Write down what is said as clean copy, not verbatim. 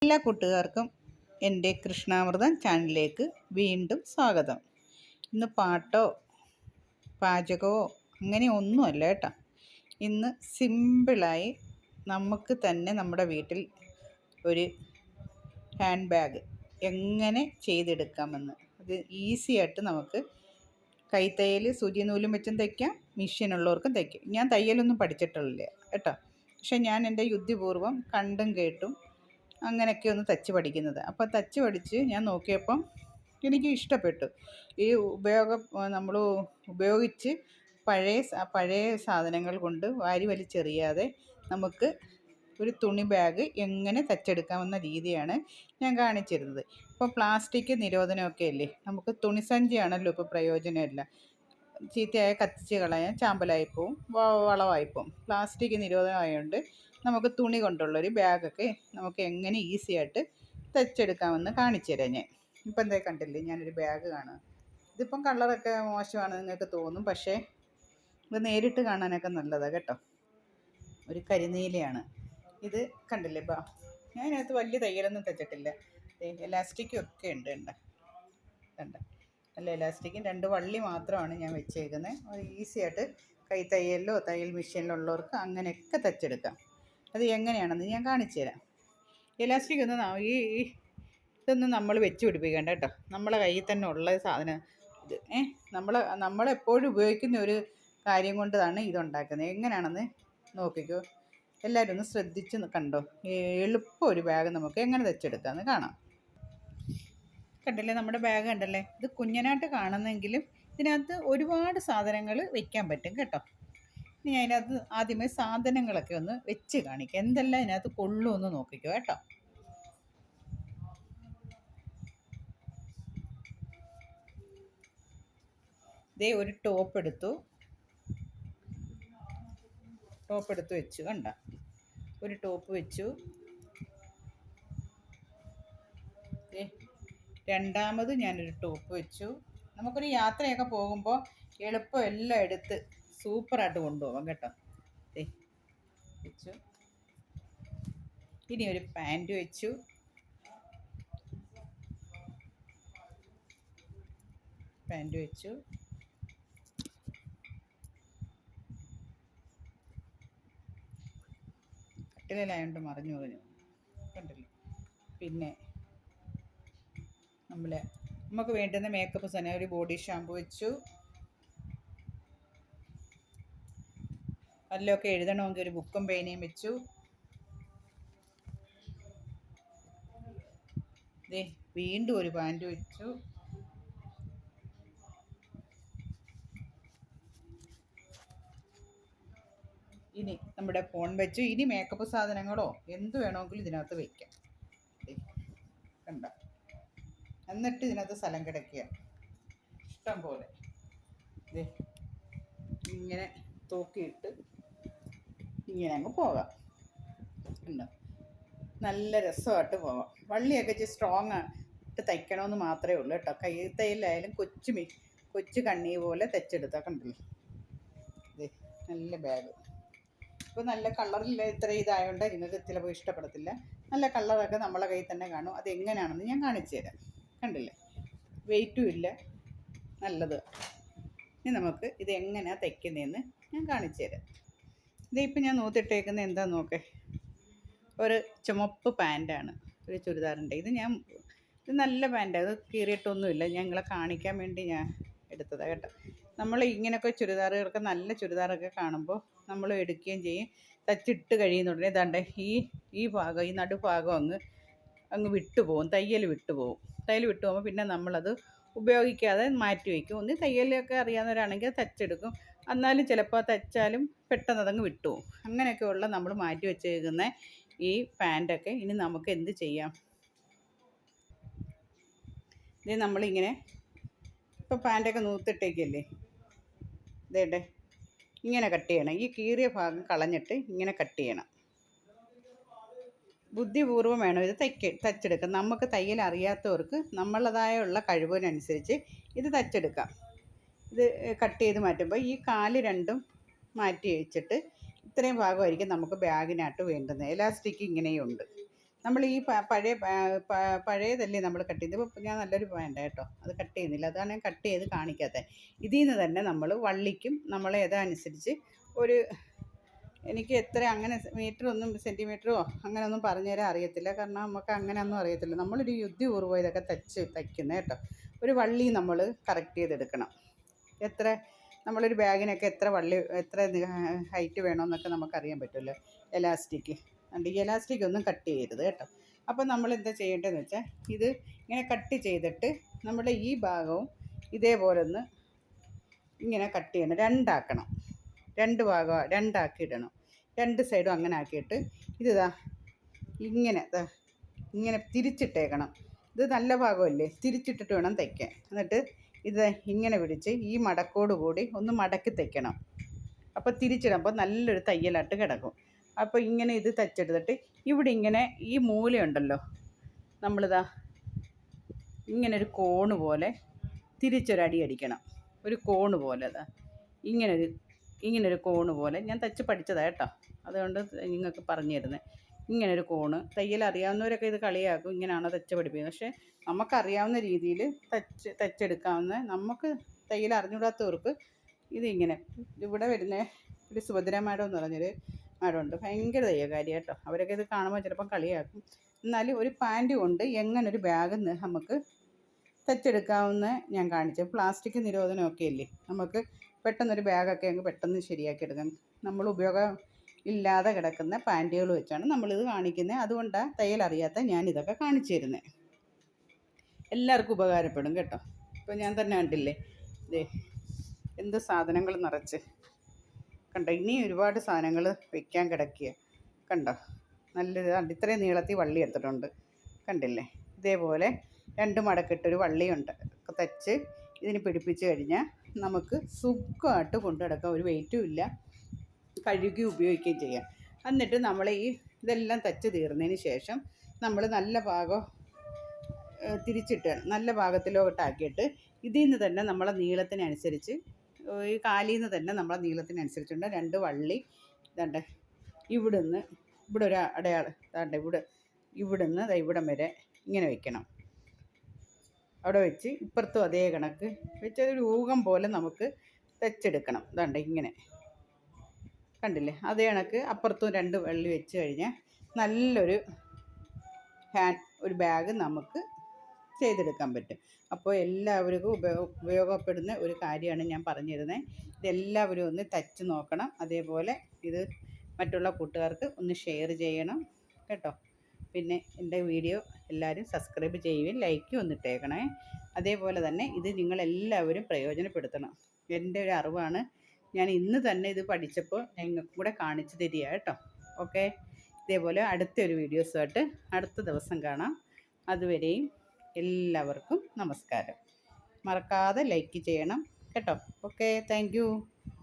എല്ലാ കൂട്ടുകാർക്കും എൻ്റെ കൃഷ്ണാമൃതം ചാനലിലേക്ക് വീണ്ടും സ്വാഗതം. ഇന്ന് പാട്ടോ പാചകമോ അങ്ങനെ ഒന്നുമല്ല കേട്ടോ. ഇന്ന് സിമ്പിളായി നമുക്ക് തന്നെ നമ്മുടെ വീട്ടിൽ ഒരു ഹാൻഡ് ബാഗ് എങ്ങനെ ചെയ്തെടുക്കാമെന്ന്. അത് ഈസി ആയിട്ട് നമുക്ക് കൈത്തയ്യൽ സൂചി നൂലും വെച്ചും തയ്ക്കാം, മെഷീനുള്ളവർക്കും തയ്ക്കാം. ഞാൻ തയ്യലൊന്നും പഠിച്ചിട്ടില്ല കേട്ടോ. പക്ഷെ ഞാൻ എൻ്റെ യുക്തിപൂർവ്വം കണ്ടും കേട്ടും അങ്ങനെയൊക്കെ ഒന്ന് തച്ച് പഠിക്കുന്നത്. അപ്പോൾ തച്ച് പഠിച്ച് ഞാൻ നോക്കിയപ്പം എനിക്ക് ഇഷ്ടപ്പെട്ടു. ഈ നമ്മൾ ഉപയോഗിച്ച് പഴയ സാധനങ്ങൾ കൊണ്ട് വാരി വലിച്ചെറിയാതെ നമുക്ക് ഒരു തുണി ബാഗ് എങ്ങനെ തച്ചെടുക്കാമെന്ന രീതിയാണ് ഞാൻ കാണിച്ചിരുന്നത്. ഇപ്പോൾ പ്ലാസ്റ്റിക് നിരോധനമൊക്കെ അല്ലേ, നമുക്ക് തുണിസഞ്ചിയാണല്ലോ ഇപ്പോൾ പ്രയോജനമില്ല. ചീത്തയായ കത്തിച്ച് കളയാൻ ചാമ്പലായിപ്പോവും, വളമായിപ്പോവും. പ്ലാസ്റ്റിക് നിരോധനമായതുകൊണ്ട് നമുക്ക് തുണി കൊണ്ടുള്ളൊരു ബാഗൊക്കെ നമുക്ക് എങ്ങനെ ഈസി ആയിട്ട് തയ്ച്ചെടുക്കാമെന്ന് കാണിച്ചു തരാം ഞാൻ. ഇപ്പം എന്താ കണ്ടില്ലേ, ഞാനൊരു ബാഗ് കാണാം. ഇതിപ്പം കളറൊക്കെ മോശമാണെന്ന് നിങ്ങൾക്ക് തോന്നും, പക്ഷേ ഇത് നേരിട്ട് കാണാനൊക്കെ നല്ലതാണ് കേട്ടോ. ഒരു കരിനീലയാണ് ഇത്. കണ്ടില്ലേ ഞാൻ ഇതിനകത്ത് വലിയ തയ്യലൊന്നും തയ്ച്ചിട്ടില്ല. എലാസ്റ്റിക്കും ഒക്കെ ഉണ്ട്. കണ്ട നല്ല എലാസ്റ്റിക്കും 2 വള്ളി മാത്രമാണ് ഞാൻ വെച്ചേക്കുന്നത്. അത് ഈസി ആയിട്ട് കൈത്തയ്യലിലോ തയ്യൽ മെഷീനിലുള്ളവർക്ക് അങ്ങനെയൊക്കെ തയ്ച്ചെടുക്കാം. അത് എങ്ങനെയാണെന്ന് ഞാൻ കാണിച്ചു തരാം. എലാസ്റ്റിക് ഒന്നും ഇതൊന്നും നമ്മൾ വെച്ച് പിടിപ്പിക്കേണ്ട കേട്ടോ. നമ്മളെ കയ്യിൽ തന്നെ ഉള്ള സാധനം ഇത്. നമ്മളെപ്പോഴും ഉപയോഗിക്കുന്ന ഒരു കാര്യം കൊണ്ടാണ് ഇതുണ്ടാക്കുന്നത്. എങ്ങനെയാണെന്ന് നോക്കിക്കോ. എല്ലാവരും ഒന്ന് ശ്രദ്ധിച്ച് കണ്ടോ. എളുപ്പം ഒരു ബാഗ് നമുക്ക് എങ്ങനെ തയ്ച്ചെടുക്കാമെന്ന് കാണാം. കണ്ടല്ലേ, നമ്മുടെ ബാഗ് കണ്ടല്ലേ. ഇത് കുഞ്ഞനായിട്ട് കാണുന്നെങ്കിലും ഇതിനകത്ത് ഒരുപാട് സാധനങ്ങൾ വെക്കാൻ പറ്റും കേട്ടോ. ഇനി അതിനകത്ത് ആദ്യമേ സാധനങ്ങളൊക്കെ ഒന്ന് വെച്ച് കാണിക്കാം. എന്തെല്ലാം ഇതിനകത്ത് കൊള്ളുമെന്ന് നോക്കിക്കോ കേട്ടോ. ഒരു ടോപ്പ് എടുത്തു വെച്ചു. കണ്ട, ഒരു ടോപ്പ് വെച്ചു. രണ്ടാമത് ഞാനൊരു ടോപ്പ് വെച്ചു. നമുക്കൊരു യാത്രയൊക്കെ പോകുമ്പോൾ എളുപ്പം എല്ലാം എടുത്ത് സൂപ്പറായിട്ട് കൊണ്ടുപോകാം കേട്ടോ. വെച്ചു. ഇനി ഒരു പാൻറ്റ് വെച്ചു. കട്ടിലായതുകൊണ്ട് മറിഞ്ഞു കണ്ടില്ലേ. പിന്നെ നമുക്ക് വേണ്ടുന്ന മേക്കപ്പ് സാധനം, ഒരു ബോഡി ഷാമ്പു വെച്ചു. അതിലൊക്കെ എഴുതണമെങ്കിൽ ഒരു ബുക്കും പേനയും വെച്ചു. വീണ്ടും ഒരു പാൻറ്റ് വെച്ചു. ഇനി നമ്മുടെ ഫോൺ വെച്ചു. ഇനി മേക്കപ്പ് സാധനങ്ങളോ എന്ത് വേണമെങ്കിലും ഇതിനകത്ത് വയ്ക്കാം. കണ്ട, എന്നിട്ട് ഇതിനകത്ത് സ്ഥലം കിടക്കുക ഇഷ്ടം പോലെ. ഇങ്ങനെ തൂക്കിയിട്ട് ഇങ്ങനെ അങ്ങ് പോകാം. ഉണ്ടോ, നല്ല രസമായിട്ട് പോകാം. വള്ളിയൊക്കെ ഇച്ചിരി സ്ട്രോങ് ആയിട്ട് തയ്ക്കണമെന്ന് മാത്രമേ ഉള്ളൂ കേട്ടോ. കൈത്തയ്യലായാലും കൊച്ചു കണ്ണി പോലെ തയ്ച്ചെടുത്താൽ കണ്ടല്ലോ. നല്ല ബാഗ്. ഇപ്പോൾ നല്ല കളറിൽ ഇത്ര ഇതായതുകൊണ്ട് നിങ്ങൾക്ക് ചിലപ്പോൾ ഇഷ്ടപ്പെടത്തില്ല. നല്ല കളറൊക്കെ നമ്മളെ കയ്യിൽ തന്നെ കാണും. അതെങ്ങനെയാണെന്ന് ഞാൻ കാണിച്ചു തരാം. കണ്ടില്ലേ, വെയിറ്റും ഇല്ല, നല്ലത്. ഇനി നമുക്ക് ഇത് എങ്ങനെയാണ് തയ്ക്കുന്നതെന്ന് ഞാൻ കാണിച്ചു തരാം. ഇതിപ്പോൾ ഞാൻ നൂത്തിട്ടേക്കുന്നത് എന്താണെന്ന് നോക്കേ. ഒരു ചുമപ്പ് പാൻറ്റാണ്, ഒരു ചുരിദാറിൻ്റെ. ഇത് നല്ല പാൻറ്റാണ്. ഇത് കീറിയിട്ടൊന്നുമില്ല. ഞങ്ങളെ കാണിക്കാൻ വേണ്ടി ഞാൻ എടുത്തതാണ് കേട്ടോ. നമ്മൾ ഇങ്ങനെയൊക്കെ ചുരിദാറുകളൊക്കെ നല്ല ചുരിദാറൊക്കെ കാണുമ്പോൾ നമ്മൾ എടുക്കുകയും ചെയ്യും. തച്ചിട്ട് കഴിയുന്നുടനെ ഇതാണ്ട് ഈ ഭാഗം, ഈ നടുഭാഗം അങ്ങ് വിട്ടുപോകും. തയ്യൽ വിട്ടുപോകുമ്പോൾ പിന്നെ നമ്മളത് ഉപയോഗിക്കാതെ മാറ്റി വയ്ക്കും. ഒന്ന് തയ്യലൊക്കെ അറിയാവുന്നവരാണെങ്കിൽ തച്ചെടുക്കും. എന്നാലും ചിലപ്പോൾ തച്ചാലും പെട്ടെന്ന് അതങ്ങ് വിട്ടുപോകും. അങ്ങനെയൊക്കെയുള്ള നമ്മൾ മാറ്റി വെച്ചേക്കുന്ന ഈ പാൻറ്റൊക്കെ ഇനി നമുക്ക് എന്ത് ചെയ്യാം. ഇത് നമ്മളിങ്ങനെ ഇപ്പോൾ പാൻറ്റൊക്കെ നൂത്തിട്ടേക്കല്ലേ, ഇങ്ങനെ കട്ട് ചെയ്യണം. ഈ കീറിയ ഭാഗം കളഞ്ഞിട്ട് ഇങ്ങനെ കട്ട് ചെയ്യണം. ബുദ്ധിപൂർവ്വം വേണം ഇത് തച്ചെടുക്കാം. നമുക്ക് തയ്യൽ അറിയാത്തവർക്ക് നമ്മളതായുള്ള കഴിവിനനുസരിച്ച് ഇത് തച്ചെടുക്കാം. ഇത് കട്ട് ചെയ്ത് മാറ്റുമ്പോൾ ഈ കാല് രണ്ടും മാറ്റി വെച്ചിട്ട് ഇത്രയും ഭാഗമായിരിക്കും നമുക്ക് ബാഗിനകത്ത് വേണ്ടുന്നത്. എലാസ്റ്റിക് ഇങ്ങനെയുണ്ട്. നമ്മൾ ഈ പഴയതല്ലേ നമ്മൾ കട്ട് ചെയ്ത്. ഇപ്പോൾ ഞാൻ നല്ലൊരു വേണ്ട കേട്ടോ, അത് കട്ട് ചെയ്യുന്നില്ല, അതാണ് ഞാൻ കട്ട് ചെയ്ത് കാണിക്കാത്തത്. ഇതിൽ നിന്ന് തന്നെ നമ്മൾ വള്ളിക്കും നമ്മൾ ഏതനുസരിച്ച് ഒരു, എനിക്ക് എത്ര അങ്ങനെ മീറ്ററൊന്നും സെൻറ്റിമീറ്ററോ അങ്ങനെയൊന്നും പറഞ്ഞു തരാൻ അറിയത്തില്ല, കാരണം നമുക്ക് അങ്ങനെയൊന്നും അറിയത്തില്ല. നമ്മളൊരു യുദ്ധിപൂർവ്വം ഇതൊക്കെ തയ്ക്കുന്നത് കേട്ടോ. ഒരു വള്ളി നമ്മൾ കറക്റ്റ് ചെയ്തെടുക്കണം. എത്ര നമ്മളൊരു ബാഗിനൊക്കെ എത്ര വള്ളി, എത്ര ഹൈറ്റ് വേണമെന്നൊക്കെ നമുക്കറിയാൻ പറ്റുമല്ലോ. എലാസ്റ്റിക് ഈ എലാസ്റ്റിക് ഒന്നും കട്ട് ചെയ്യരുത് കേട്ടോ. അപ്പോൾ നമ്മൾ എന്താ ചെയ്യേണ്ടതെന്ന് വെച്ചാൽ, ഇത് ഇങ്ങനെ കട്ട് ചെയ്തിട്ട് നമ്മുടെ ഈ ഭാഗവും ഇതേപോലെ ഒന്ന് ഇങ്ങനെ കട്ട് ചെയ്യണം, രണ്ടാക്കണം. രണ്ട് ഭാഗം രണ്ടാക്കി ഇടണം, രണ്ട് സൈഡും അങ്ങനെ ആക്കിയിട്ട് ഇതാ ഇങ്ങനെ തിരിച്ചിട്ടേക്കണം. ഇത് നല്ല ഭാഗമല്ലേ, തിരിച്ചിട്ടിട്ട് വേണം തയ്ക്കാൻ. എന്നിട്ട് ഇത് ഇങ്ങനെ പിടിച്ച് ഈ മടക്കോട് കൂടി ഒന്ന് മടക്കി തയ്ക്കണം. അപ്പോൾ തിരിച്ചിടുമ്പോൾ നല്ലൊരു തയ്യലായിട്ട് കിടക്കും. അപ്പോൾ ഇങ്ങനെ ഇത് തയ്ച്ചെടുത്തിട്ട് ഇവിടെ ഇങ്ങനെ ഈ മൂലയുണ്ടല്ലോ, നമ്മളിതാ ഇങ്ങനൊരു കോണ് പോലെ തിരിച്ചൊരടി അടിക്കണം. ഒരു കോണ് പോലെ അതാ ഇങ്ങനൊരു കോണ് പോലെ ഞാൻ തയ്ച്ച് പഠിച്ചതാണ് കേട്ടോ, അതുകൊണ്ട് നിങ്ങൾക്ക് പറഞ്ഞു തരുന്നത്. ഇങ്ങനൊരു കോണ്, തയ്യൽ അറിയാവുന്നവരൊക്കെ ഇത് കളിയാക്കും, ഇങ്ങനെയാണോ തയ്ച്ച് പഠിപ്പിക്കുന്നത്. പക്ഷേ നമുക്കറിയാവുന്ന രീതിയിൽ തയ്ച്ചെടുക്കാവുന്ന, നമുക്ക് തയ്യൽ അറിഞ്ഞുകൂടാത്തവർക്ക് ഇതിങ്ങനെ. ഇവിടെ വരുന്ന ഒരു സുഭദ്ര മാഡം എന്ന് പറഞ്ഞൊരു മാഡമുണ്ട്, ഭയങ്കര തയ്യൽക്കാരി കേട്ടോ. അവരൊക്കെ ഇത് കാണുമ്പോൾ ചിലപ്പം കളിയാക്കും. എന്നാലും ഒരു പാൻറ്റ് കൊണ്ട് എങ്ങനൊരു ബാഗ് നമുക്ക് തയ്ച്ചെടുക്കാവുന്ന ഞാൻ കാണിച്ചു. പ്ലാസ്റ്റിക് നിരോധനമൊക്കെ അല്ലേ, നമുക്ക് പെട്ടെന്നൊരു ബാഗൊക്കെ അങ്ങ് പെട്ടെന്ന് ശരിയാക്കി എടുക്കാം. നമ്മൾ ഉപയോഗം ഇല്ലാതെ കിടക്കുന്ന പാൻറ്റുകൾ വെച്ചാണ് നമ്മളിത് കാണിക്കുന്നത്. അതുകൊണ്ടാണ് തയ്യൽ അറിയാത്ത ഞാനിതൊക്കെ കാണിച്ചു തരുന്നത്. എല്ലാവർക്കും ഉപകാരപ്പെടും കേട്ടോ. ഇപ്പോൾ ഞാൻ തന്നെ കണ്ടില്ലേ, ഇതേ എന്ത് സാധനങ്ങൾ നിറച്ച് കണ്ടോ. ഇനി ഒരുപാട് സാധനങ്ങൾ വെക്കാൻ കിടക്കുക കണ്ടോ. നല്ലത് ഇത്രയും നീളത്തിൽ വള്ളി എടുത്തിട്ടുണ്ട് കണ്ടില്ലേ. ഇതേപോലെ രണ്ട് മടക്കിട്ടൊരു വള്ളിയുണ്ട് തയ്ച്ച് ഇതിന് പിടിപ്പിച്ച് കഴിഞ്ഞാൽ നമുക്ക് സുഖമായിട്ട് കൊണ്ടു നടക്കാം. ഒരു വെയിറ്റും ഇല്ല, കഴുകി ഉപയോഗിക്കുകയും ചെയ്യാം. എന്നിട്ട് നമ്മൾ ഇതെല്ലാം തയ്ച്ച് തീർന്നതിന് ശേഷം നമ്മൾ നല്ല ഭാഗം തിരിച്ചിട്ട് നല്ല ഭാഗത്തിലോട്ടാക്കിയിട്ട് ഇതിൽ നിന്ന് തന്നെ നമ്മളെ നീളത്തിനനുസരിച്ച്, ഈ കാലിൽ നിന്ന് തന്നെ നമ്മളെ നീളത്തിനനുസരിച്ചുണ്ട് രണ്ട് വള്ളി ഇതാണ്ട് ഇവിടെ ഒരു അടയാളം ഇതാണ്ട് ഇവിടുന്ന് ഇവിടം വരെ ഇങ്ങനെ വെക്കണം. അവിടെ വെച്ച് ഇപ്പുറത്തും അതേ കണക്ക് വെച്ച് ഒരു ഊഹം പോലെ നമുക്ക് തയ്ച്ചെടുക്കണം. ഇതാണ്ട് ഇങ്ങനെ കണ്ടില്ലേ, അതേ കണക്ക് അപ്പുറത്തും രണ്ട് വള്ളി വെച്ച് കഴിഞ്ഞാൽ നല്ലൊരു ഒരു ബാഗ് നമുക്ക് ചെയ്തെടുക്കാൻ പറ്റും. അപ്പോൾ എല്ലാവർക്കും ഉപയോഗപ്പെടുന്ന ഒരു കാര്യമാണ് ഞാൻ പറഞ്ഞു തരുന്നത്. ഇതെല്ലാവരും ഒന്ന് തയ്ച്ച് നോക്കണം. അതേപോലെ ഇത് മറ്റുള്ള കൂട്ടുകാർക്ക് ഒന്ന് ഷെയർ ചെയ്യണം കേട്ടോ. പിന്നെ എൻ്റെ വീഡിയോ എല്ലാവരും സബ്സ്ക്രൈബ് ചെയ്യുകയും ലൈക്കും ഒന്നിട്ടേക്കണേ. അതേപോലെ തന്നെ ഇത് നിങ്ങളെല്ലാവരും പ്രയോജനപ്പെടുത്തണം. എൻ്റെ ഒരു അറിവാണ്, ഞാൻ ഇന്ന് തന്നെ ഇത് പഠിച്ചപ്പോൾ നിങ്ങൾക്കും കൂടെ കാണിച്ചു തരിക കേട്ടോ. ഓക്കെ, ഇതേപോലെ അടുത്തൊരു വീഡിയോസുമായിട്ട് അടുത്ത ദിവസം കാണാം. അതുവരെയും എല്ലാവർക്കും നമസ്കാരം. മറക്കാതെ ലൈക്ക് ചെയ്യണം കേട്ടോ. Okay, thank you.